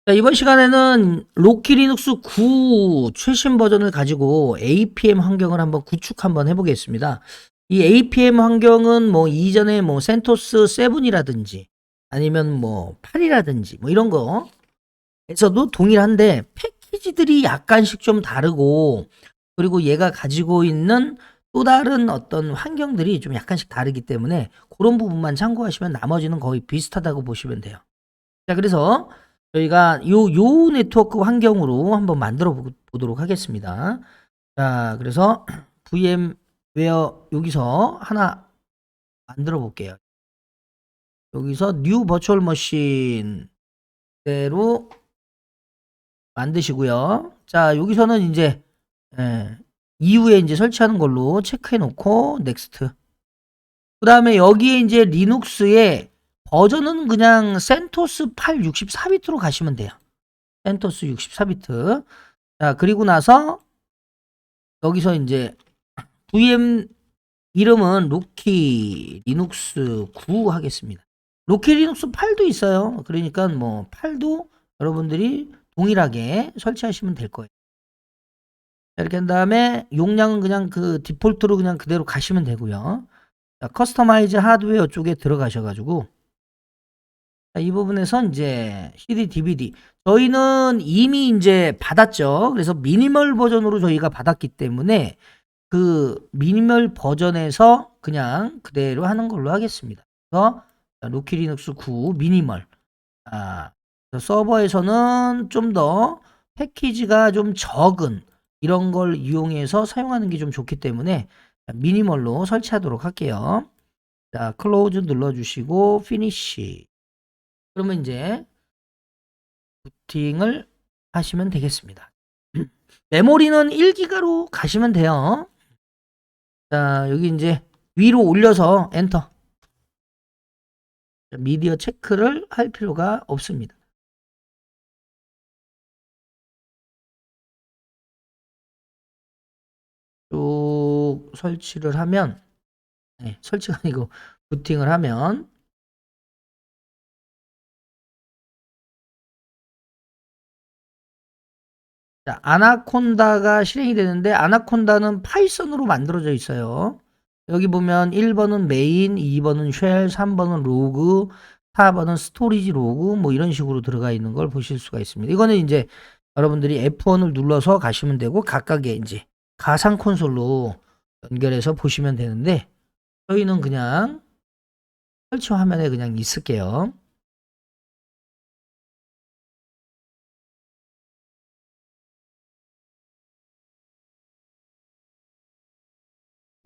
자, 이번 시간에는 로키 리눅스 9 최신 버전을 가지고 APM 환경을 한번 해보겠습니다. 이 APM 환경은 뭐 이전에 뭐 센토스 7이라든지 아니면 뭐 8이라든지 뭐 이런 거에서도 동일한데 패키지들이 약간씩 좀 다르고, 그리고 얘가 가지고 있는 또 다른 어떤 환경들이 좀 약간씩 다르기 때문에 그런 부분만 참고하시면 나머지는 거의 비슷하다고 보시면 돼요. 자, 그래서 저희가 요 네트워크 환경으로 한번 만들어 보도록 하겠습니다. 자, 그래서 VM웨어 여기서 하나 만들어 볼게요. 여기서 뉴 버추얼 머신 대로 만드시고요. 자, 여기서는 이제 이후에 이제 설치하는 걸로 체크해 놓고 넥스트. 그 다음에 여기에 이제 리눅스의 버전은 그냥 센토스 8 64비트로 가시면 돼요. 센토스 64비트. 자, 그리고 나서 여기서 이제 VM 이름은 로키 리눅스 9 하겠습니다. 로키 리눅스 8도 있어요. 그러니까 뭐 8도 여러분들이 동일하게 설치하시면 될 거예요. 이렇게 한 다음에 용량은 그냥 그 디폴트로 그냥 그대로 가시면 되고요. 자, 커스터마이즈 하드웨어 쪽에 들어가셔가지고 이 부분에서 이제 CD, DVD 저희는 이미 이제 받았죠. 그래서 미니멀 버전으로 저희가 받았기 때문에 그 미니멀 버전에서 그냥 그대로 하는 걸로 하겠습니다. 그래서 로키 리눅스 9 미니멀. 서버에서는 좀 더 패키지가 좀 적은 이런 걸 이용해서 사용하는 게 좀 좋기 때문에 미니멀로 설치하도록 할게요. 자, 클로즈 눌러주시고 피니쉬. 그러면 이제 부팅을 하시면 되겠습니다. 메모리는 1기가로 가시면 돼요. 자, 여기 이제 위로 올려서 엔터. 미디어 체크를 할 필요가 없습니다. 쭉 설치를 하면, 설치가 아니고 부팅을 하면, 자, 아나콘다가 실행이 되는데, 아나콘다는 파이썬으로 만들어져 있어요. 여기 보면 1번은 메인, 2번은 쉘, 3번은 로그, 4번은 스토리지 로그, 뭐 이런 식으로 들어가 있는 걸 보실 수가 있습니다. 이거는 이제 여러분들이 F1을 눌러서 가시면 되고, 각각의 이제 가상 콘솔로 연결해서 보시면 되는데, 저희는 그냥 설치 화면에 그냥 있을게요.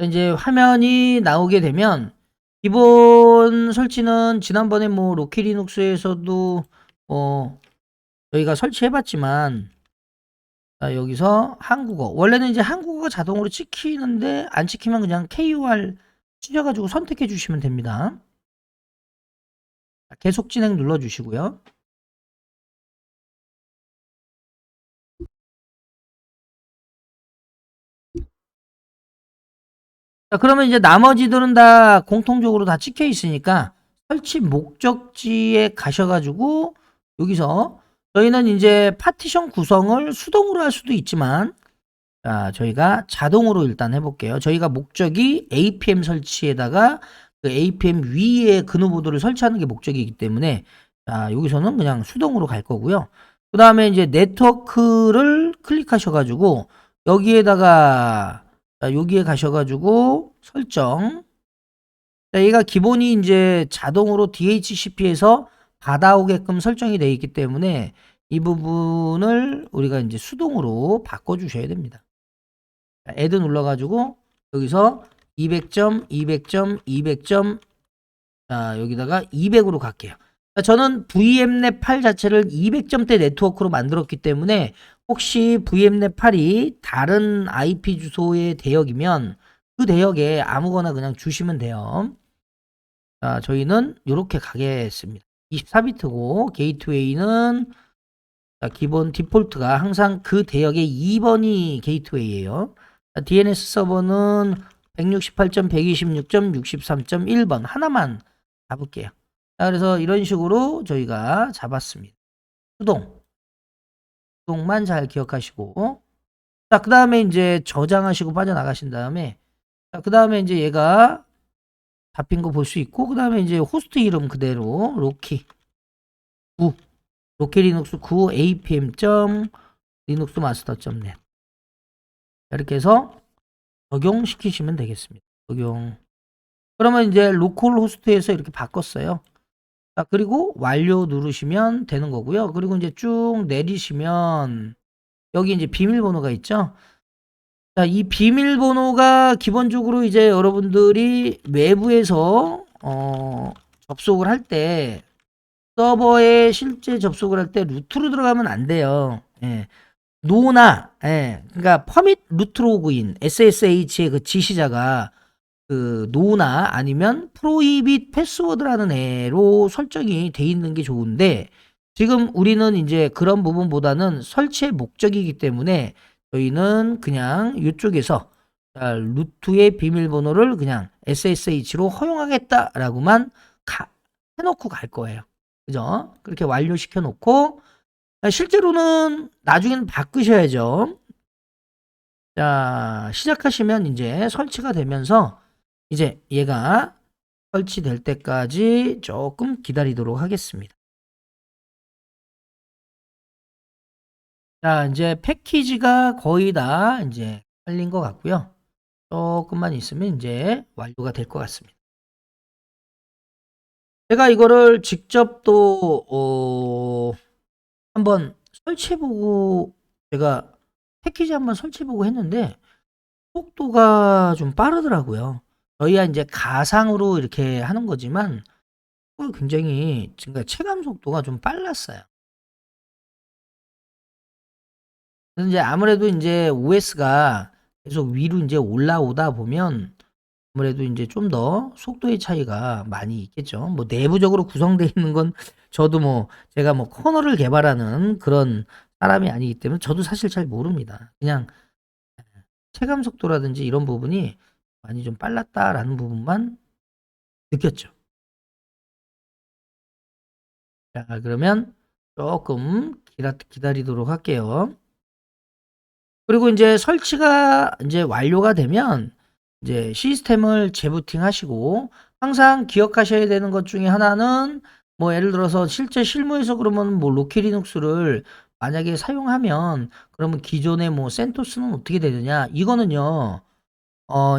이제 화면이 나오게 되면 기본 설치는 지난번에 뭐 로키 리눅스에서도 저희가 설치해봤지만, 여기서 한국어 원래는 이제 한국어가 자동으로 찍히는데 안 찍히면 그냥 KUR 치셔가지고 선택해 주시면 됩니다. 계속 진행 눌러주시고요. 자, 그러면 이제 나머지들은 다 공통적으로 다 찍혀 있으니까 설치 목적지에 가셔가지고 여기서 저희는 이제 파티션 구성을 수동으로 할 수도 있지만, 자, 저희가 자동으로 일단 해볼게요. 저희가 목적이 APM 설치에다가 그 APM 위에 그노보드를 설치하는 게 목적이기 때문에, 자, 여기서는 그냥 수동으로 갈 거고요. 그 다음에 이제 네트워크를 클릭하셔가지고 여기에다가, 자, 여기에 가셔가지고 설정. 자, 얘가 기본이 이제 자동으로 DHCP에서 받아오게끔 설정이 되어 있기 때문에 이 부분을 우리가 이제 수동으로 바꿔주셔야 됩니다. 애드 눌러가지고 여기서 200점, 200점, 200점, 자, 여기다가 200으로 갈게요. 자, 저는 VMnet 8 자체를 200점대 네트워크로 만들었기 때문에 혹시 VMnet 8이 다른 IP 주소의 대역이면 그 대역에 아무거나 그냥 주시면 돼요. 자, 저희는 이렇게 가겠습니다. 24비트고 게이트웨이는, 자, 기본 디폴트가 항상 그 대역의 2번이 게이트웨이예요. DNS 서버는 168.126.63.1번 하나만 잡을게요. 자, 그래서 이런 식으로 저희가 잡았습니다. 수동. 구동만 잘 기억하시고, 자, 그 다음에 이제 저장하시고 빠져나가신 다음에, 자, 그 다음에 이제 얘가 잡힌 거 볼 수 있고, 그 다음에 이제 호스트 이름 그대로 로키 9, 로키 리눅스 9 apm.linuxmaster.net 이렇게 해서 적용시키시면 되겠습니다. 적용. 그러면 이제 로컬 호스트에서 이렇게 바꿨어요. 자, 그리고 완료 누르시면 되는 거고요. 그리고 이제 쭉 내리시면 여기 이제 비밀번호가 있죠. 자, 이 비밀번호가 기본적으로 이제 여러분들이 외부에서 접속을 할 때 서버에 실제 접속을 할 때 루트로 들어가면 안 돼요. 예. 노나, 예. 그러니까 퍼밋 루트 로그인 SSH의 그 지시자가 그 노나 아니면 프로히빗 패스워드라는 애로 설정이 돼 있는 게 좋은데, 지금 우리는 이제 그런 부분보다는 설치의 목적이기 때문에 저희는 그냥 이쪽에서 루트의 비밀번호를 그냥 SSH로 허용하겠다라고만 해놓고 갈 거예요. 그죠? 그렇게 완료시켜 놓고, 실제로는 나중에는 바꾸셔야죠. 자, 시작하시면 이제 설치가 되면서 이제 얘가 설치될 때까지 조금 기다리도록 하겠습니다. 자, 이제 패키지가 거의 다 이제 깔린 것 같고요. 조금만 있으면 이제 완료가 될 것 같습니다. 제가 이거를 직접 또 한번 설치해보고, 제가 패키지 한번 설치해보고 했는데 속도가 좀 빠르더라고요. 저희야 이제 가상으로 이렇게 하는 거지만 굉장히 지금 체감 속도가 좀 빨랐어요. 그래서 이제 아무래도 이제 OS가 계속 위로 이제 올라오다 보면 아무래도 이제 좀 더 속도의 차이가 많이 있겠죠. 뭐 내부적으로 구성되어 있는 건 저도 뭐 제가 뭐 커널을 개발하는 그런 사람이 아니기 때문에 저도 사실 잘 모릅니다. 그냥 체감 속도라든지 이런 부분이 많이 좀 빨랐다라는 부분만 느꼈죠. 자, 그러면 조금 기다리도록 할게요. 그리고 이제 설치가 이제 완료가 되면 이제 시스템을 재부팅 하시고, 항상 기억하셔야 되는 것 중에 하나는 뭐 예를 들어서 실제 실무에서 그러면 뭐 로키 리눅스를 만약에 사용하면 그러면 기존의 뭐 센토스는 어떻게 되느냐, 이거는요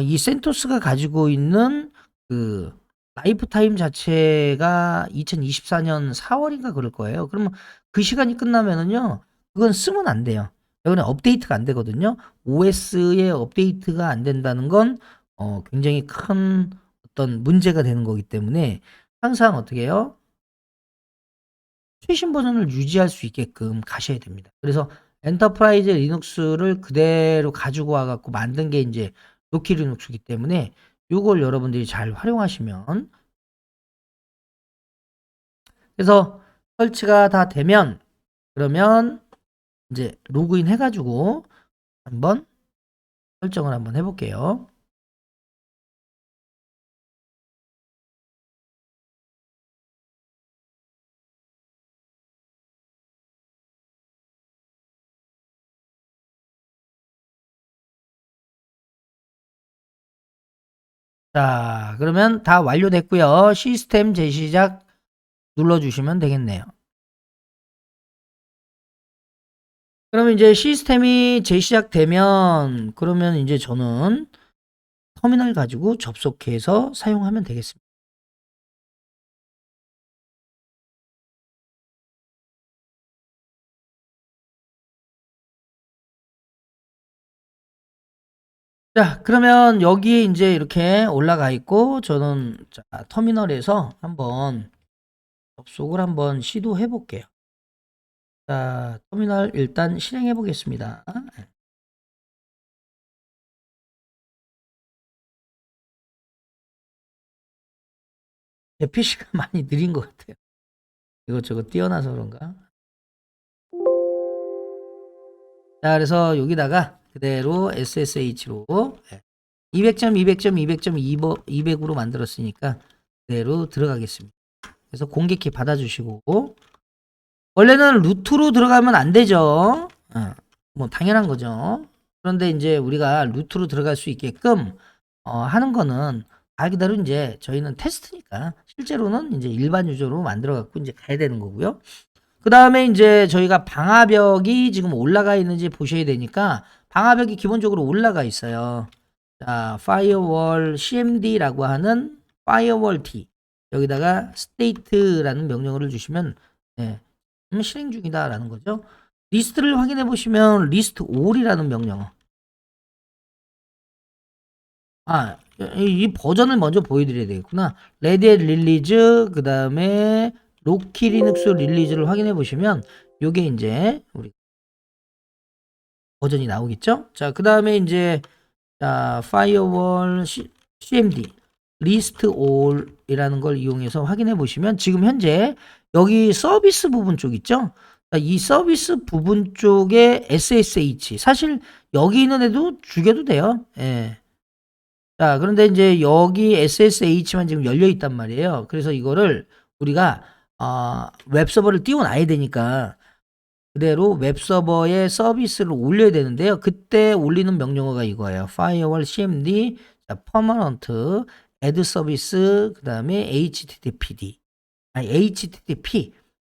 이 센토스가 가지고 있는 그 라이프 타임 자체가 2024년 4월인가 그럴 거예요. 그러면 그 시간이 끝나면은요 그건 쓰면 안 돼요. 이거는 업데이트가 안 되거든요. OS의 업데이트가 안 된다는 건 굉장히 큰 어떤 문제가 되는 거기 때문에 항상 어떻게 해요? 최신 버전을 유지할 수 있게끔 가셔야 됩니다. 그래서 엔터프라이즈 리눅스를 그대로 가지고 와 갖고 만든 게 이제 로키 리눅스이기 때문에 이걸 여러분들이 잘 활용하시면, 그래서 설치가 다 되면 그러면 이제 로그인 해가지고 한번 설정을 한번 해볼게요. 자, 그러면 다 완료됐고요. 시스템 재시작 눌러주시면 되겠네요. 그러면 이제 시스템이 재시작되면 그러면 이제 저는 터미널 가지고 접속해서 사용하면 되겠습니다. 자, 그러면 여기에 이제 이렇게 올라가 있고 저는 자, 터미널에서 한번 접속을 한번 시도해 볼게요. 자, 터미널 일단 실행해 보겠습니다. 제 PC가 많이 느린 것 같아요. 이것저것 뛰어나서 그런가? 자, 그래서 여기다가 그대로 SSH로 200점, 200점, 200점, 200으로 만들었으니까 그대로 들어가겠습니다. 그래서 공개키 받아주시고, 원래는 루트로 들어가면 안 되죠. 뭐 당연한 거죠. 그런데 이제 우리가 루트로 들어갈 수 있게끔 하는 거는 말 그대로 이제 저희는 테스트니까 실제로는 이제 일반 유저로 만들어 갖고 이제 가야 되는 거고요. 그 다음에 이제 저희가 방화벽이 지금 올라가 있는지 보셔야 되니까 방화벽이 기본적으로 올라가 있어요. 자, firewall cmd라고 하는 firewall t 여기다가 state라는 명령어를 주시면 실행 중이다라는 거죠. 리스트를 확인해 보시면 list all이라는 명령어. 이 버전을 먼저 보여드려야 되겠구나. 레드햇 릴리즈 그 다음에 로키 리눅스 릴리즈를 확인해 보시면 요게 이제 우리 버전이 나오겠죠. 자, 그 다음에 이제 firewall cmd list all이라는 걸 이용해서 확인해 보시면 지금 현재 여기 서비스 부분 쪽 있죠. 이 서비스 부분 쪽에 SSH 사실 여기 있는 애도 죽여도 돼요. 예. 자, 그런데 이제 여기 SSH만 지금 열려 있단 말이에요. 그래서 이거를 우리가 웹서버를 띄워놔야 되니까 그대로 웹서버에 서비스를 올려야 되는데요. 그때 올리는 명령어가 이거예요. firewall cmd permanent add service 그 다음에 http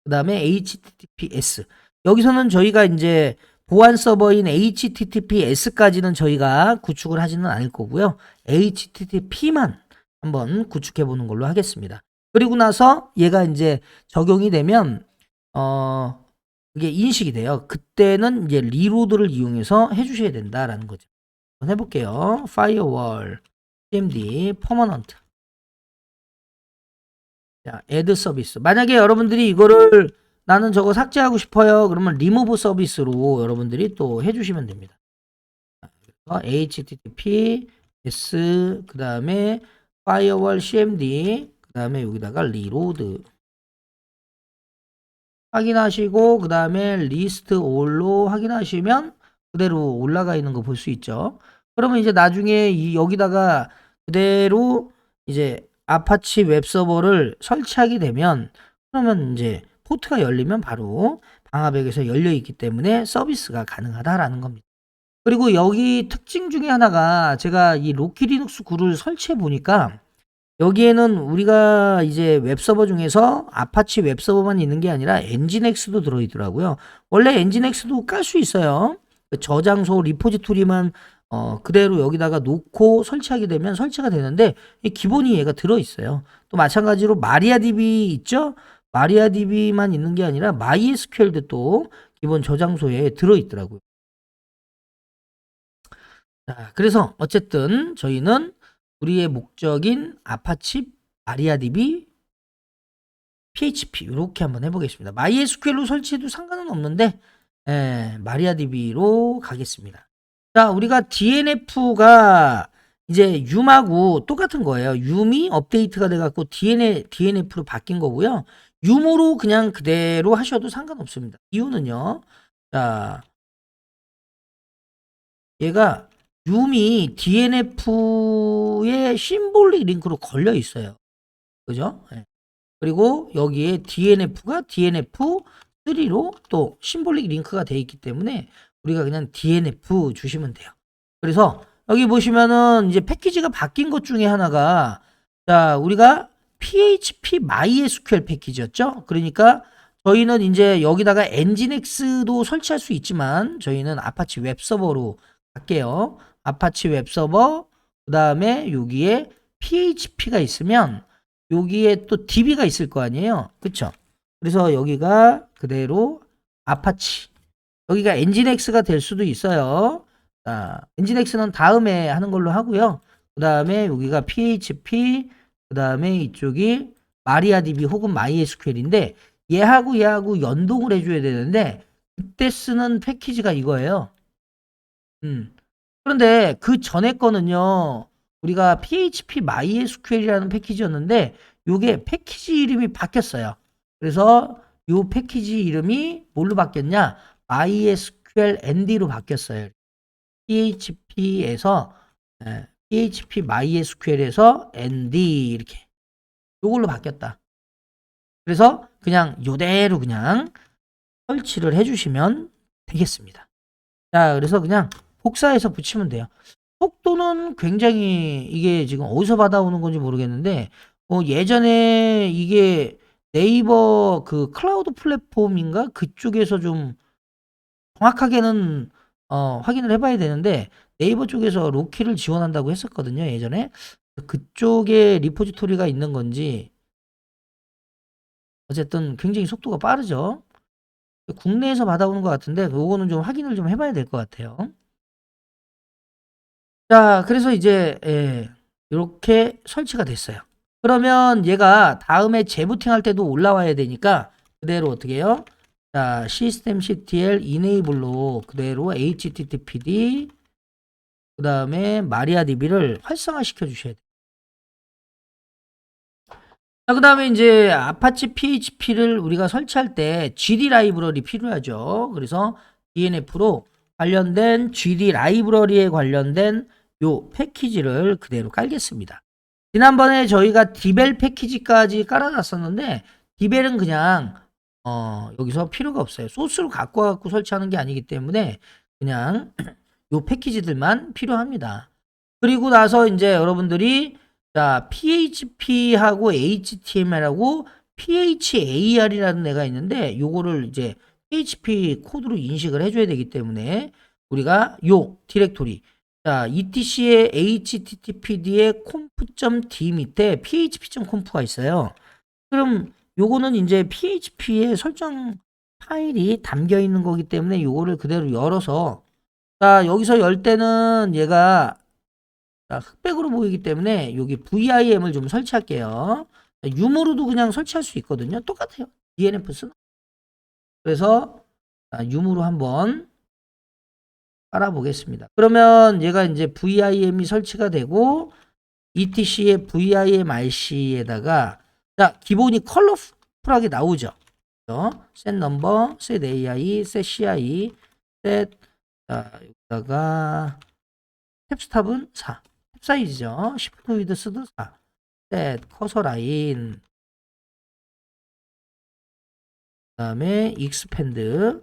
그 다음에 https 여기서는 저희가 이제 보안 서버인 https까지는 저희가 구축을 하지는 않을 거고요. http만 한번 구축해 보는 걸로 하겠습니다. 그리고 나서 얘가 이제 적용이 되면 이게 인식이 돼요. 그때는 이제 리로드를 이용해서 해주셔야 된다라는 거죠. 한번 해볼게요. firewall cmd permanent 자, add 서비스. 만약에 여러분들이 이거를 나는 저거 삭제하고 싶어요. 그러면 remove 서비스로 여러분들이 또 해주시면 됩니다. https 그 다음에 firewall cmd 그 다음에 여기다가 reload 확인하시고 그 다음에 list all로 확인하시면 그대로 올라가 있는 거 볼 수 있죠. 그러면 이제 나중에 여기다가 그대로 이제 아파치 웹서버를 설치하게 되면 그러면 이제 포트가 열리면 바로 방화벽에서 열려 있기 때문에 서비스가 가능하다라는 겁니다. 그리고 여기 특징 중에 하나가 제가 이 로키 리눅스 구를 설치해 보니까 여기에는 우리가 이제 웹서버 중에서 아파치 웹서버만 있는 게 아니라 엔진엑스도 들어있더라고요. 원래 엔진엑스도 깔 수 있어요. 저장소 리포지토리만 그대로 여기다가 놓고 설치하게 되면 설치가 되는데 기본이 얘가 들어있어요. 또 마찬가지로 마리아DB 있죠? 마리아DB만 있는 게 아니라 MySQL도 또 기본 저장소에 들어있더라고요. 자, 그래서 어쨌든 저희는 우리의 목적인 아파치 마리아DB PHP 이렇게 한번 해보겠습니다. MySQL로 설치해도 상관은 없는데 마리아DB로 가겠습니다. 자, 우리가 DNF가 이제 UM하고 똑같은 거예요. UM이 업데이트가 돼갖고 DNF로 바뀐 거고요. UM으로 그냥 그대로 하셔도 상관없습니다. 이유는요. 자, 얘가 UM이 DNF의 심볼릭 링크로 걸려 있어요. 그죠? 그리고 여기에 DNF가 DNF3로 또 심볼릭 링크가 되어 있기 때문에 우리가 그냥 DNF 주시면 돼요. 그래서 여기 보시면은 이제 패키지가 바뀐 것 중에 하나가 자, 우리가 PHP MySQL 패키지였죠. 그러니까 저희는 이제 여기다가 엔진엑스도 설치할 수 있지만 저희는 아파치 웹서버로 갈게요. 아파치 웹서버 그 다음에 여기에 PHP가 있으면 여기에 또 DB가 있을 거 아니에요. 그쵸? 그래서 여기가 그대로 아파치 여기가 엔진엑스가 될 수도 있어요. 자, 엔진엑스는 다음에 하는 걸로 하고요. 그 다음에 여기가 PHP 그 다음에 이쪽이 마리아DB 혹은 MySQL인데 얘하고 연동을 해줘야 되는데 그때 쓰는 패키지가 이거예요. 그런데 그 전에 거는요. 우리가 PHP MySQL이라는 패키지였는데 요게 패키지 이름이 바뀌었어요. 그래서 요 패키지 이름이 뭘로 바뀌었냐? MySQL ND로 바뀌었어요. PHP에서 PHP MySQL에서 ND 이렇게 요걸로 바뀌었다. 그래서 그냥 요대로 그냥 설치를 해주시면 되겠습니다. 자, 그래서 그냥 복사해서 붙이면 돼요. 속도는 굉장히 이게 지금 어디서 받아오는 건지 모르겠는데 예전에 이게 네이버 그 클라우드 플랫폼인가 그쪽에서 좀 정확하게는 확인을 해봐야 되는데 네이버 쪽에서 로키를 지원한다고 했었거든요 예전에. 그쪽에 리포지토리가 있는 건지 어쨌든 굉장히 속도가 빠르죠. 국내에서 받아오는 것 같은데 그거는 좀 확인을 좀 해봐야 될 것 같아요. 자, 그래서 이제 이렇게 설치가 됐어요. 그러면 얘가 다음에 재부팅 할 때도 올라와야 되니까 그대로 어떻게 해요? 자, systemctl enable로 그대로 httpd 그 다음에 mariadb를 활성화 시켜 주셔야 돼요. 자, 그 다음에 이제 아파치 php를 우리가 설치할 때 gd 라이브러리 필요하죠. 그래서 DNF로 관련된 gd 라이브러리에 관련된 요 패키지를 그대로 깔겠습니다. 지난번에 저희가 디벨 패키지까지 깔아놨었는데 디벨은 그냥 여기서 필요가 없어요. 소스로 갖고 설치하는 게 아니기 때문에 그냥 요 패키지들만 필요합니다. 그리고 나서 이제 여러분들이 자 PHP하고 HTML하고 PHAR이라는 애가 있는데 요거를 이제 PHP 코드로 인식을 해줘야 되기 때문에 우리가 요 디렉토리 자 etc의 httpd의 conf.d 밑에 php.conf가 있어요. 그럼 요거는 이제 PHP의 설정 파일이 담겨 있는 거기 때문에 요거를 그대로 열어서 자 여기서 열 때는 얘가 흑백으로 보이기 때문에 여기 VIM을 좀 설치할게요. 유무로도 그냥 설치할 수 있거든요. 똑같아요. DNF 쓰는. 그래서 유무로 한번 깔아보겠습니다. 그러면 얘가 이제 VIM이 설치가 되고 ETC의 VIM RC에다가 자 기본이 컬러풀하게 나오죠. set number, set AI, set CI, set 자 여기다가 탭스탑은 4. 탭 사이즈죠. 시프트 위드스도 4. set 커서 라인 그다음에 익스펜드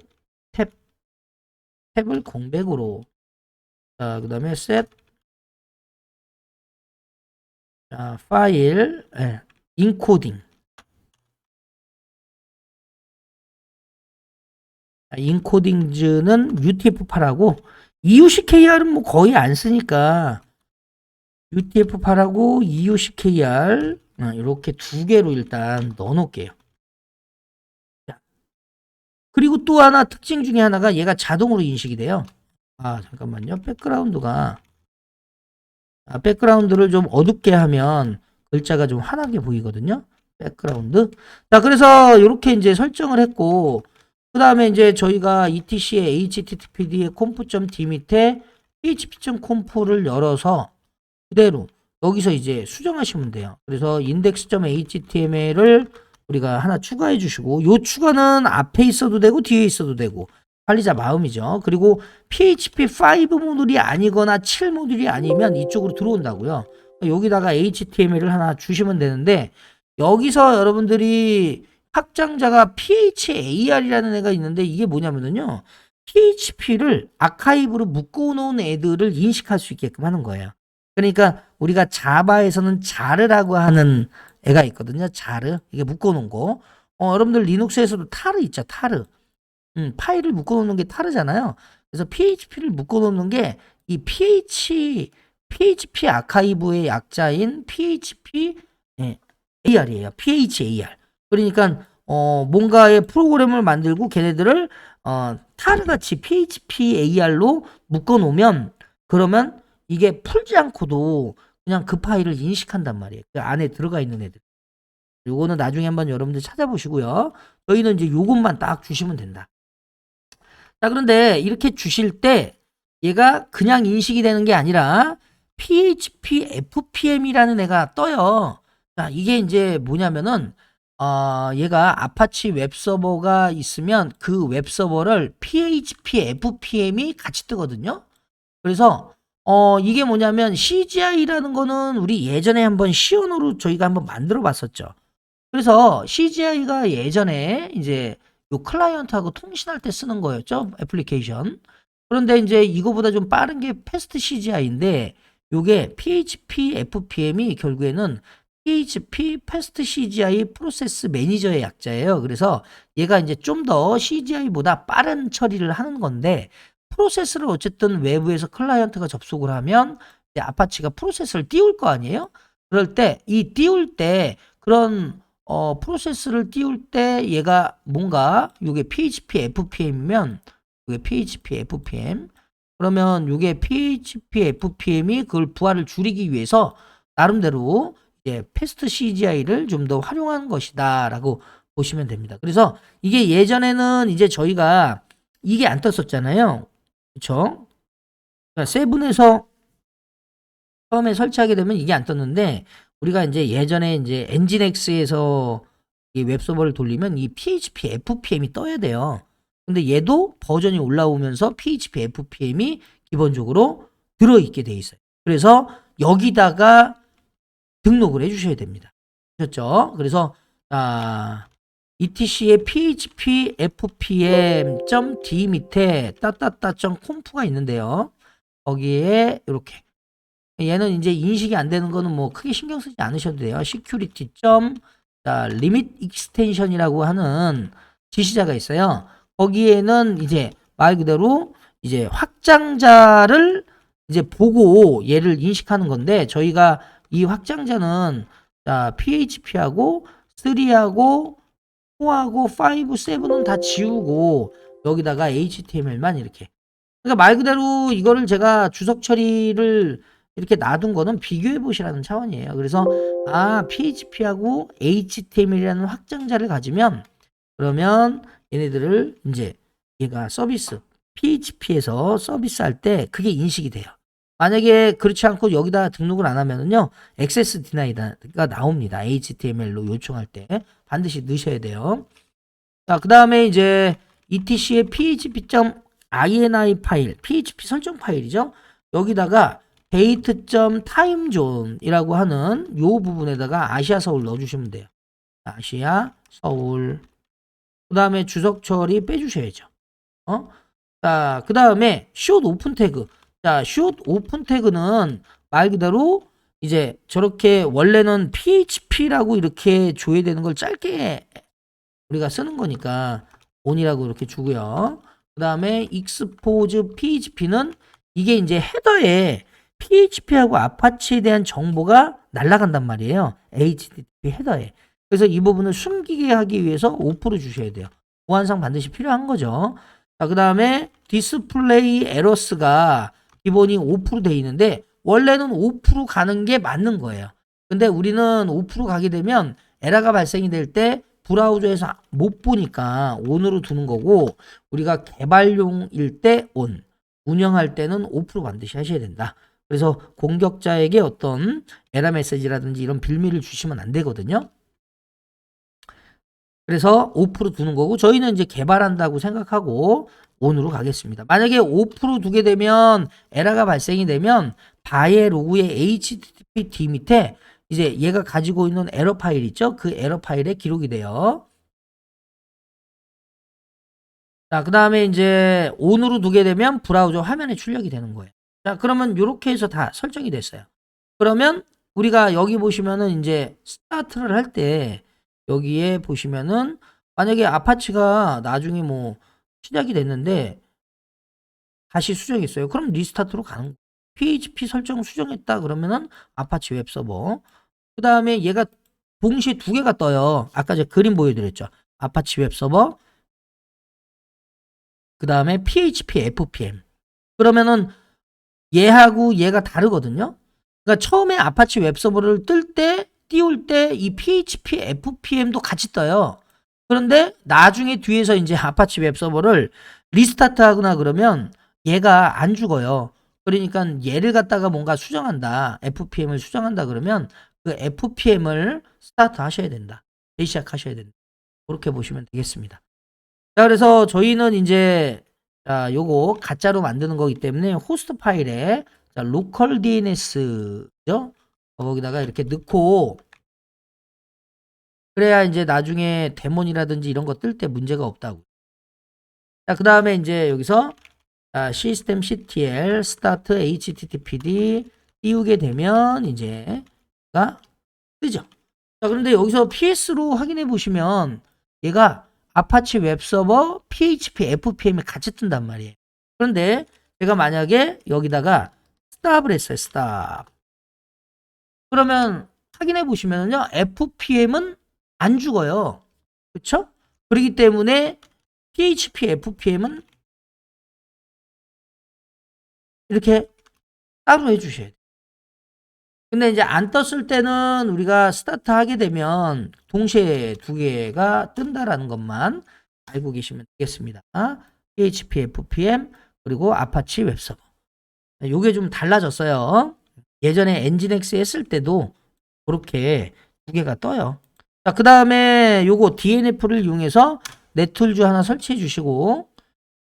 탭을 공백으로 자 그다음에 set 자 파일 인코딩 인코딩즈는 UTF-8하고 EUCKR은 뭐 거의 안 쓰니까 UTF-8하고 EUCKR 이렇게 두 개로 일단 넣어 놓을게요. 그리고 또 하나 특징 중에 하나가 얘가 자동으로 인식이 돼요. 잠깐만요. 백그라운드를 좀 어둡게 하면 글자가 좀 환하게 보이거든요. 백그라운드. 자, 그래서 이렇게 이제 설정을 했고, 그 다음에 이제 저희가 etc의 httpd의 conf.d 밑에 php.conf를 열어서 그대로 여기서 이제 수정하시면 돼요. 그래서 index.html을 우리가 하나 추가해 주시고 요 추가는 앞에 있어도 되고 뒤에 있어도 되고 관리자 마음이죠. 그리고 PHP5 모듈이 아니거나 7 모듈이 아니면 이쪽으로 들어온다고요. 여기다가 HTML을 하나 주시면 되는데 여기서 여러분들이 확장자가 PHAR이라는 애가 있는데 이게 뭐냐면요. PHP를 아카이브로 묶어놓은 애들을 인식할 수 있게끔 하는 거예요. 그러니까 우리가 자바에서는 자르라고 하는 애가 있거든요. 자르. 이게 묶어놓은 거. 여러분들 리눅스에서도 타르 있죠. 타르. 파일을 묶어놓는 게 타르잖아요. 그래서 PHP를 묶어놓는 게 이 PHP 아카이브의 약자인 PHP AR이에요. PHAR. 그러니까 뭔가의 프로그램을 만들고 걔네들을 타르같이 PHP AR로 묶어놓으면 그러면 이게 풀지 않고도 그냥 그 파일을 인식한단 말이에요. 그 안에 들어가 있는 애들. 요거는 나중에 한번 여러분들 찾아보시고요. 저희는 이제 요것만 딱 주시면 된다. 자, 그런데 이렇게 주실 때 얘가 그냥 인식이 되는 게 아니라 PHP FPM이라는 애가 떠요. 자, 이게 이제 뭐냐면은 얘가 아파치 웹서버가 있으면 그 웹서버를 PHP FPM이 같이 뜨거든요. 그래서 이게 뭐냐면 CGI라는 거는 우리 예전에 한번 시연으로 저희가 한번 만들어 봤었죠. 그래서 CGI가 예전에 이제 요 클라이언트하고 통신할 때 쓰는 거였죠. 애플리케이션. 그런데 이제 이거보다 좀 빠른 게 패스트 CGI인데 요게 PHP FPM이 결국에는 PHP 패스트 CGI 프로세스 매니저의 약자예요. 그래서 얘가 이제 좀 더 CGI보다 빠른 처리를 하는 건데 프로세스를 어쨌든 외부에서 클라이언트가 접속을 하면 이제 아파치가 프로세스를 띄울 거 아니에요? 그럴 때 이 띄울 때 그런 프로세스를 띄울 때 얘가 뭔가 요게 PHP FPM이면 요게 PHP FPM 그러면 요게 PHP FPM이 그걸 부하를 줄이기 위해서 나름대로 이제 패스트 CGI를 좀 더 활용한 것이다 라고 보시면 됩니다. 그래서 이게 예전에는 이제 저희가 이게 안 떴었잖아요. 그쵸? 그러니까 세븐에서 처음에 설치하게 되면 이게 안 떴는데 우리가 이제 예전에 이제 엔진엑스에서 이 웹서버를 돌리면 이 PHP FPM이 떠야 돼요. 근데 얘도 버전이 올라오면서 PHP FPM이 기본적으로 들어있게 돼 있어요. 그래서 여기다가 등록을 해주셔야 됩니다. 아셨죠? 그래서 etc의 php fpm.d 밑에 따따따.conf가 있는데요. 거기에 이렇게 얘는 이제 인식이 안 되는 거는 뭐 크게 신경 쓰지 않으셔도 돼요. security. limit extension이라고 하는 지시자가 있어요. 거기에는 이제 말 그대로 이제 확장자를 이제 보고 얘를 인식하는 건데 저희가 이 확장자는 PHP하고 3하고 4하고 5, 7은 다 지우고 여기다가 HTML만 이렇게 그러니까 말 그대로 이거를 제가 주석 처리를 이렇게 놔둔 거는 비교해 보시라는 차원이에요. 그래서 PHP하고 HTML이라는 확장자를 가지면 그러면 얘네들을 이제 얘가 서비스 PHP에서 서비스할 때 그게 인식이 돼요. 만약에 그렇지 않고 여기다 등록을 안 하면은요 액세스 디나이가 나옵니다. HTML로 요청할 때 반드시 넣으셔야 돼요. 자, 그 다음에 이제 etc의 php.ini 파일, php 설정 파일이죠. 여기다가 date.timezone이라고 하는 요 부분에다가 아시아 서울 넣어주시면 돼요. 아시아 서울. 그 다음에 주석 처리 빼주셔야죠. 자, 그 다음에 short open 태그. 자, short open 태그는 말 그대로 이제 저렇게 원래는 php라고 이렇게 줘야 되는 걸 짧게 우리가 쓰는 거니까 on이라고 이렇게 주고요. 그 다음에 expose php는 이게 이제 헤더에 php하고 아파치에 대한 정보가 날아간단 말이에요. HTTP 헤더에. 그래서 이 부분을 숨기게 하기 위해서 5% 주셔야 돼요. 보안상 반드시 필요한 거죠. 자, 그 다음에 디스플레이 에러스가 기본이 5%돼 있는데 원래는 5% 가는 게 맞는 거예요. 근데 우리는 5% 가게 되면 에러가 발생이 될 때 브라우저에서 못 보니까 ON으로 두는 거고 우리가 개발용일 때 ON, 운영할 때는 5% 반드시 하셔야 된다. 그래서 공격자에게 어떤 에러 메시지라든지 이런 빌미를 주시면 안 되거든요. 그래서 5% 두는 거고 저희는 이제 개발한다고 생각하고 ON으로 가겠습니다. 만약에 5% 두게 되면 에러가 발생이 되면 바의 로그의 HTTP 밑에 이제 얘가 가지고 있는 에러 파일 있죠? 그 에러 파일에 기록이 돼요. 자, 그 다음에 이제 ON으로 두게 되면 브라우저 화면에 출력이 되는 거예요. 자, 그러면 이렇게 해서 다 설정이 됐어요. 그러면 우리가 여기 보시면은 이제 스타트를 할 때 여기에 보시면은 만약에 아파치가 나중에 뭐 시작이 됐는데 다시 수정했어요. 그럼 리스타트로 가는 거예요. PHP 설정 수정했다 그러면은 아파치 웹서버. 그 다음에 얘가 동시에 두 개가 떠요. 아까 제가 그림 보여드렸죠. 아파치 웹서버. 그 다음에 PHP FPM. 그러면은 얘하고 얘가 다르거든요. 그러니까 처음에 아파치 웹서버를 띄울 때 이 PHP FPM도 같이 떠요. 그런데 나중에 뒤에서 이제 아파치 웹서버를 리스타트 하거나 그러면 얘가 안 죽어요. 그러니까 얘를 갖다가 뭔가 수정한다. FPM을 수정한다 그러면 그 FPM을 스타트 하셔야 된다. 시작하셔야 된다. 그렇게 보시면 되겠습니다. 자, 그래서 저희는 이제 요거 가짜로 만드는 거기 때문에 호스트 파일에 로컬 DNS죠. 거기다가 이렇게 넣고 그래야 이제 나중에 데몬이라든지 이런 거 뜰 때 문제가 없다고. 자, 그 다음에 이제 여기서 systemctl start httpd 띄우게 되면 이제가 뜨죠. 자, 그런데 여기서 PS로 확인해 보시면 얘가 아파치 웹서버 PHP FPM이 같이 뜬단 말이에요. 그런데 제가 만약에 여기다가 스탑을 했어요. 스탑. 그러면 확인해 보시면요. FPM은 안 죽어요. 그렇죠? 그렇기 때문에 PHP FPM은 이렇게 따로 해주셔야 돼요. 근데 이제 안 떴을 때는 우리가 스타트 하게 되면 동시에 두 개가 뜬다라는 것만 알고 계시면 되겠습니다. PHP FPM 그리고 아파치 웹서버. 요게 좀 달라졌어요. 예전에 엔진엑스 했을 때도 그렇게 두 개가 떠요. 자, 그 다음에 요거 DNF를 이용해서 넷툴즈 하나 설치해 주시고,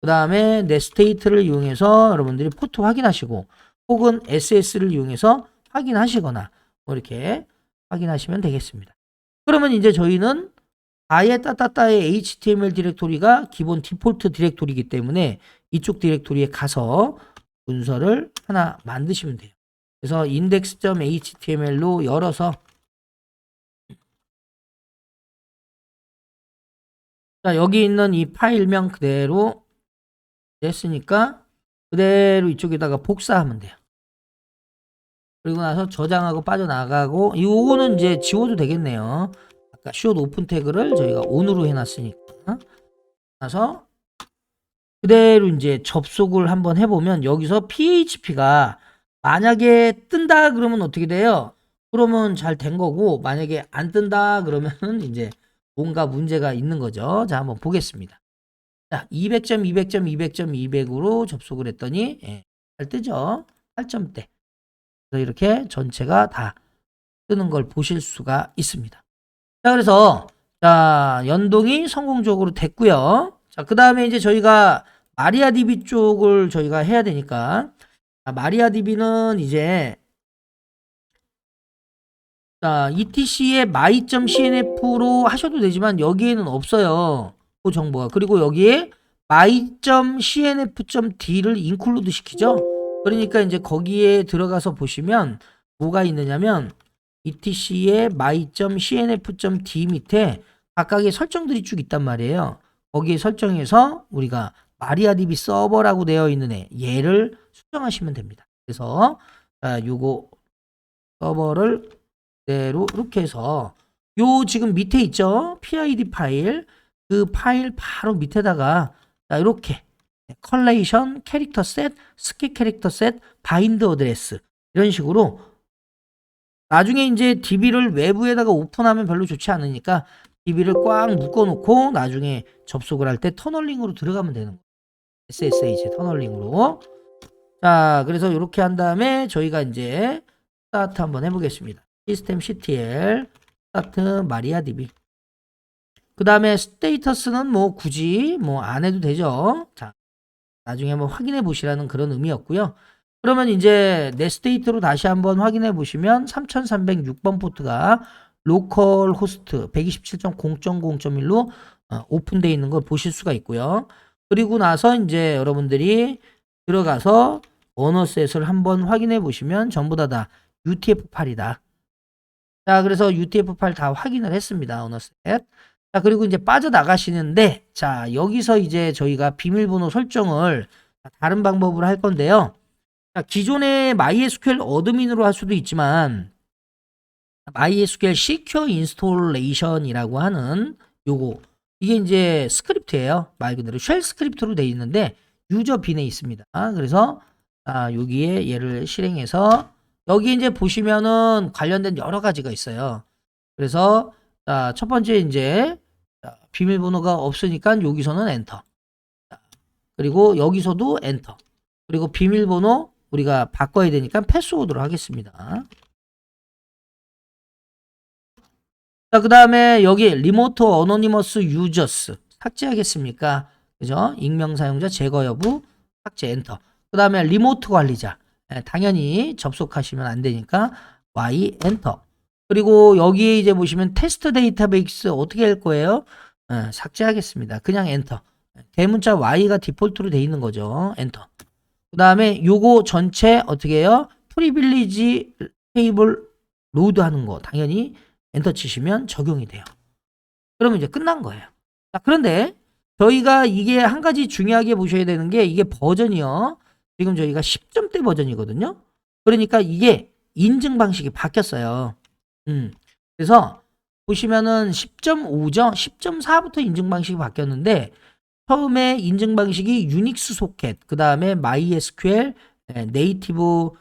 그 다음에 넷스테이트를 이용해서 여러분들이 포트 확인하시고, 혹은 SS를 이용해서 확인하시거나, 뭐 이렇게 확인하시면 되겠습니다. 그러면 이제 저희는 아예 따따따의 HTML 디렉토리가 기본 디폴트 디렉토리이기 때문에 이쪽 디렉토리에 가서 문서를 하나 만드시면 돼요. 그래서 index.html로 열어서 자, 여기 있는 이 파일명 그대로 됐으니까 그대로 이쪽에다가 복사하면 돼요. 그리고 나서 저장하고 빠져나가고 이거는 이제 지워도 되겠네요. 아까 show open 태그를 저희가 on으로 해놨으니까. 나서 그대로 이제 접속을 한번 해보면 여기서 PHP가 만약에 뜬다 그러면 어떻게 돼요? 그러면 잘 된 거고 만약에 안 뜬다 그러면은 이제 뭔가 문제가 있는 거죠. 자, 한번 보겠습니다. 자, 200점, 200점, 200점, 200으로 접속을 했더니 잘 뜨죠. 8점대. 그래서 이렇게 전체가 다 뜨는 걸 보실 수가 있습니다. 자, 그래서 자, 연동이 성공적으로 됐고요. 자, 그 다음에 이제 저희가 마리아DB 쪽을 저희가 해야 되니까 마리아DB는 이제 자, etc의 my.cnf로 하셔도 되지만 여기에는 없어요. 그 정보가. 그리고 여기에 my.cnf.d를 인클루드 시키죠. 그러니까 이제 거기에 들어가서 보시면 뭐가 있느냐면 etc의 my.cnf.d 밑에 각각의 설정들이 쭉 있단 말이에요. 거기에 설정해서 우리가 마리아DB 서버라고 되어 있는 얘를 수정하시면 됩니다. 그래서 요거 서버를 그대로 이렇게 해서 요 지금 밑에 있죠? PID 파일. 그 파일 바로 밑에다가 자, 이렇게 컬레이션, 캐릭터 셋, 스키 캐릭터 셋, 바인드 어드레스 이런 식으로 나중에 이제 DB를 외부에다가 오픈하면 별로 좋지 않으니까 DB를 꽉 묶어 놓고 나중에 접속을 할 때 터널링으로 들어가면 되는 거예요. SSH 터널링으로. 자, 그래서 이렇게 한 다음에 저희가 이제 스타트 한번 해보겠습니다. systemctl 스타트 마리아DB. 그 다음에 스테이터스는 뭐 굳이 뭐 안 해도 되죠. 자, 나중에 한번 확인해 보시라는 그런 의미였고요. 그러면 이제 넷스테이트로 다시 한번 확인해 보시면 3306번 포트가 로컬 호스트 127.0.0.1로 오픈되어 있는 걸 보실 수가 있고요. 그리고 나서 이제 여러분들이 들어가서 오너셋을 한번 확인해 보시면 전부 다 UTF-8이다. 자, 그래서 UTF-8 다 확인을 했습니다. 오너셋. 자, 그리고 이제 빠져나가시는데, 자, 여기서 이제 저희가 비밀번호 설정을 다른 방법으로 할 건데요. 자, 기존의 MySQL 어드민으로 할 수도 있지만, MySQL Secure Installation이라고 하는 요거, 이게 이제 스크립트예요. 말 그대로 쉘 스크립트로 되어 있는데, 유저 빈에 있습니다. 그래서, 여기에 얘를 실행해서, 여기 이제 보시면은 관련된 여러 가지가 있어요. 그래서, 자, 첫 번째 이제, 비밀번호가 없으니까 여기서는 엔터. 그리고 여기서도 엔터. 그리고 비밀번호 우리가 바꿔야 되니까 패스워드로 하겠습니다. 자, 그 다음에 여기 리모트 어노니머스 유저스 삭제하겠습니까? 그죠? 익명 사용자 제거 여부 삭제 엔터. 그 다음에 리모트 관리자 당연히 접속하시면 안 되니까 Y 엔터. 그리고 여기에 이제 보시면 테스트 데이터베이스 어떻게 할 거예요? 삭제하겠습니다. 그냥 엔터. 대문자 Y가 디폴트로 돼 있는 거죠. 엔터. 그 다음에 요거 전체 어떻게 해요? 프리빌리지 테이블 로드 하는 거 당연히 엔터 치시면 적용이 돼요. 그러면 이제 끝난 거예요. 자, 그런데 저희가 이게 한 가지 중요하게 보셔야 되는 게 이게 버전이요. 지금 저희가 10점대 버전이거든요. 그러니까 이게 인증 방식이 바뀌었어요. 그래서 보시면은 10.5죠. 10.4부터 인증 방식이 바뀌었는데 처음에 인증 방식이 유닉스 소켓, 그 다음에 MySQL, 네이티브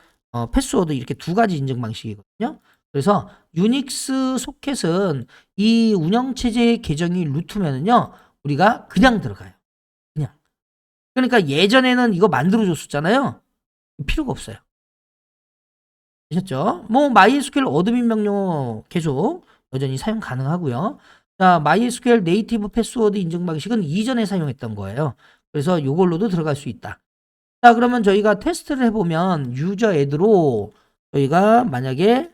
패스워드 이렇게 두 가지 인증 방식이거든요. 그래서 유닉스 소켓은 이 운영체제의 계정이 루트면은요, 우리가 그냥 들어가요. 그냥. 그러니까 예전에는 이거 만들어줬었잖아요. 필요가 없어요. 아셨죠? 뭐 MySQL 어드민 명령 계속 여전히 사용 가능하고요. 자, MySQL 네이티브 패스워드 인증 방식은 이전에 사용했던 거예요. 그래서 이걸로도 들어갈 수 있다. 자, 그러면 저희가 테스트를 해보면 유저 애드로 저희가 만약에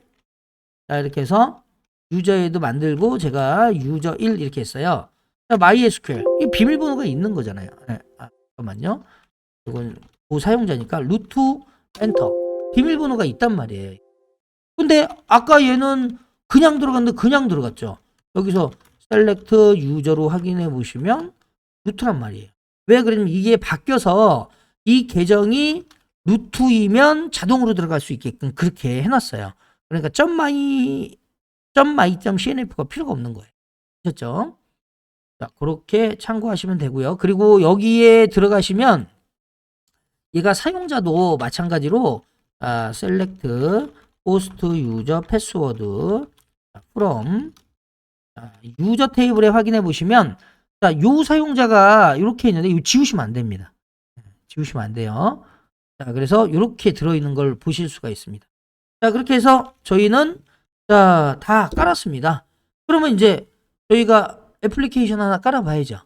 자, 이렇게 해서 유저 애드 만들고 제가 유저 1 이렇게 했어요. 자, MySQL 이 비밀번호가 있는 거잖아요. 네, 잠깐만요. 이건 사용자니까 루트 엔터 비밀번호가 있단 말이에요. 근데 아까 얘는 그냥 들어갔는데 그냥 들어갔죠. 여기서 셀렉트 유저로 확인해 보시면 루트란 말이에요. 왜 그러냐면 이게 바뀌어서 이 계정이 루트이면 자동으로 들어갈 수 있게끔 그렇게 해놨어요. 그러니까 .my.cnf가 필요가 없는 거예요. 아셨죠? 자, 그렇게 참고하시면 되고요. 그리고 여기에 들어가시면 얘가 사용자도 마찬가지로 셀렉트 호스트 유저 패스워드 from 유저 테이블에 확인해 보시면 자, 요 사용자가 이렇게 있는데 이거 지우시면 안 됩니다. 지우시면 안 돼요. 자, 그래서 이렇게 들어있는 걸 보실 수가 있습니다. 자, 그렇게 해서 저희는 자, 다 깔았습니다. 그러면 이제 저희가 애플리케이션 하나 깔아봐야죠.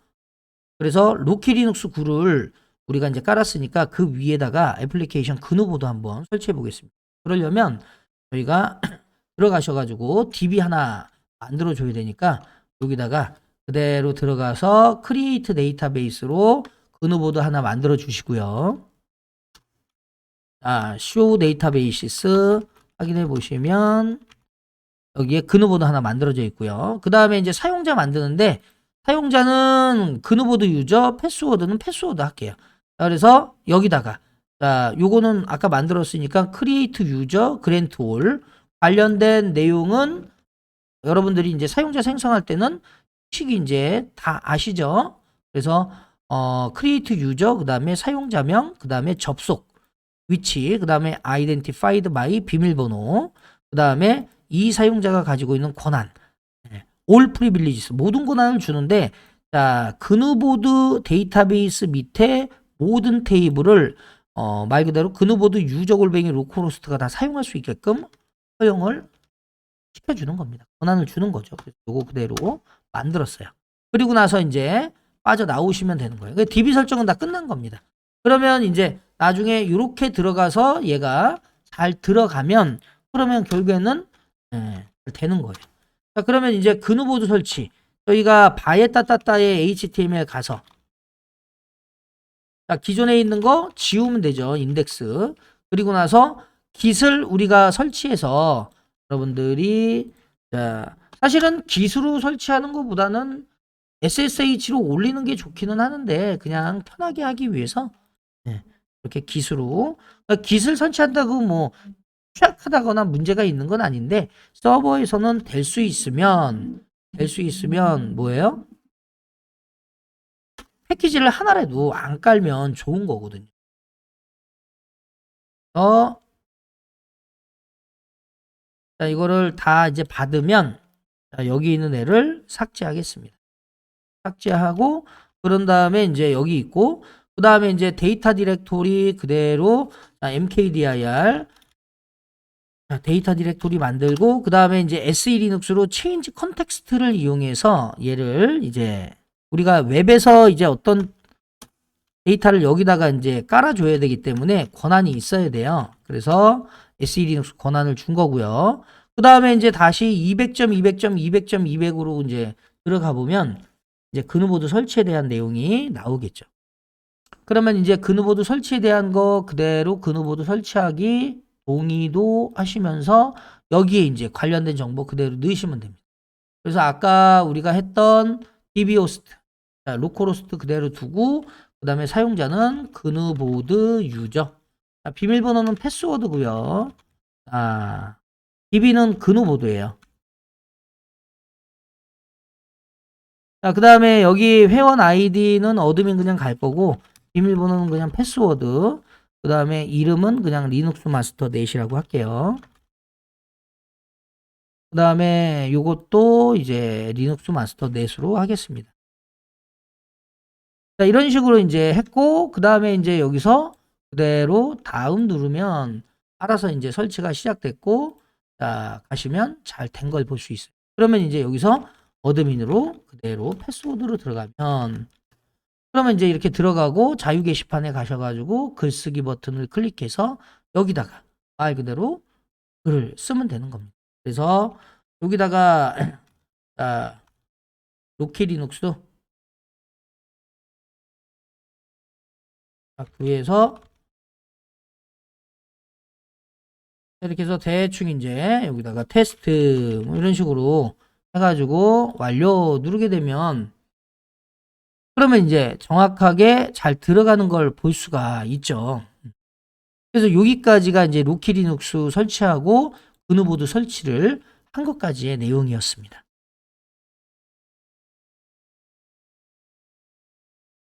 그래서 로키리눅스 9를 우리가 이제 깔았으니까 그 위에다가 애플리케이션 그노보드 한번 설치해 보겠습니다. 그러려면 저희가 들어가셔가지고 DB 하나 만들어 줘야 되니까 여기다가 그대로 들어가서 크리에이트 데이터베이스로 그노보드 하나 만들어 주시고요. 쇼 데이터베이시스 확인해 보시면 여기에 그노보드 하나 만들어져 있고요. 그 다음에 이제 사용자 만드는데 사용자는 그노보드 유저, 패스워드는 패스워드 할게요. 자, 그래서 여기다가 자, 요거는 아까 만들었으니까 크리에이트 유저, 그랜트 올 관련된 내용은 여러분들이 이제 사용자 생성할 때는 식이 이제 다 아시죠? 그래서 크리에이트 유저, 그 다음에 사용자명, 그 다음에 접속 위치, 그 다음에 identified by 비밀번호, 그 다음에 이 사용자가 가지고 있는 권한, all privileges 모든 권한을 주는데 자, 그누보드 데이터베이스 밑에 모든 테이블을 말 그대로 그누보드 유저 골뱅이 로컬호스트가 다 사용할 수 있게끔 허용을 시켜주는 겁니다. 권한을 주는 거죠. 그래서 요거 그대로 만들었어요. 그리고 나서 이제 빠져나오시면 되는 거예요. DB 설정은 다 끝난 겁니다. 그러면 이제 나중에 이렇게 들어가서 얘가 잘 들어가면 그러면 결국에는 되는 거예요. 자, 그러면 이제 그누보드 설치 저희가 바에따따따의 HTML 가서 자, 기존에 있는 거 지우면 되죠. 인덱스. 그리고 나서 깃을 우리가 설치해서 여러분들이 자, 사실은 깃으로 설치하는 것보다는 SSH로 올리는 게 좋기는 하는데 그냥 편하게 하기 위해서 이렇게 깃으로 그러니까 깃을 설치한다고 뭐 취약하다거나 문제가 있는 건 아닌데 서버에서는 될 수 있으면 뭐예요? 패키지를 하나라도 안 깔면 좋은 거거든요. 자, 이거를 다 이제 받으면 자, 여기 있는 애를 삭제하겠습니다. 삭제하고 그런 다음에 이제 여기 있고 그 다음에 이제 데이터 디렉토리 그대로 mkdir 데이터 디렉토리 만들고 그 다음에 이제 SE 리눅스로 체인지 컨텍스트를 이용해서 얘를 이제 우리가 웹에서 이제 어떤 데이터를 여기다가 이제 깔아줘야 되기 때문에 권한이 있어야 돼요. 그래서 SE 리눅스 권한을 준 거고요. 그 다음에 이제 다시 200.200.200.200으로 이제 들어가 보면 이제 그누보드 설치에 대한 내용이 나오겠죠. 그러면 이제 그누보드 설치에 대한 거 그대로 그누보드 설치하기 동의도 하시면서 여기에 이제 관련된 정보 그대로 넣으시면 됩니다. 그래서 아까 우리가 했던 dbhost, 로컬호스트 그대로 두고 그 다음에 사용자는 그누보드 유저, 비밀번호는 패스워드고요. db는 그누보드예요. 그 다음에 여기 회원 아이디는 어드민 그냥 갈 거고 비밀번호는 그냥 패스워드, 그 다음에 이름은 그냥 리눅스 마스터 넷이라고 할게요. 그 다음에 요것도 이제 리눅스 마스터 넷으로 하겠습니다. 자, 이런 식으로 이제 했고, 그 다음에 이제 여기서 그대로 다음 누르면 알아서 이제 설치가 시작됐고, 자, 가시면 잘 된 걸 볼 수 있어요. 그러면 이제 여기서 어드민으로 그대로 패스워드로 들어가면, 그러면 이제 이렇게 들어가고 자유 게시판에 가셔가지고 글쓰기 버튼을 클릭해서 여기다가 말 그대로 글을 쓰면 되는 겁니다. 그래서 여기다가 로키 리눅스 구해서 이렇게 해서 대충 이제 여기다가 테스트 뭐 이런 식으로 해가지고 완료 누르게 되면 그러면 이제 정확하게 잘 들어가는 걸 볼 수가 있죠. 그래서 여기까지가 이제 로키 리눅스 설치하고 그누보드 설치를 한 것까지의 내용이었습니다.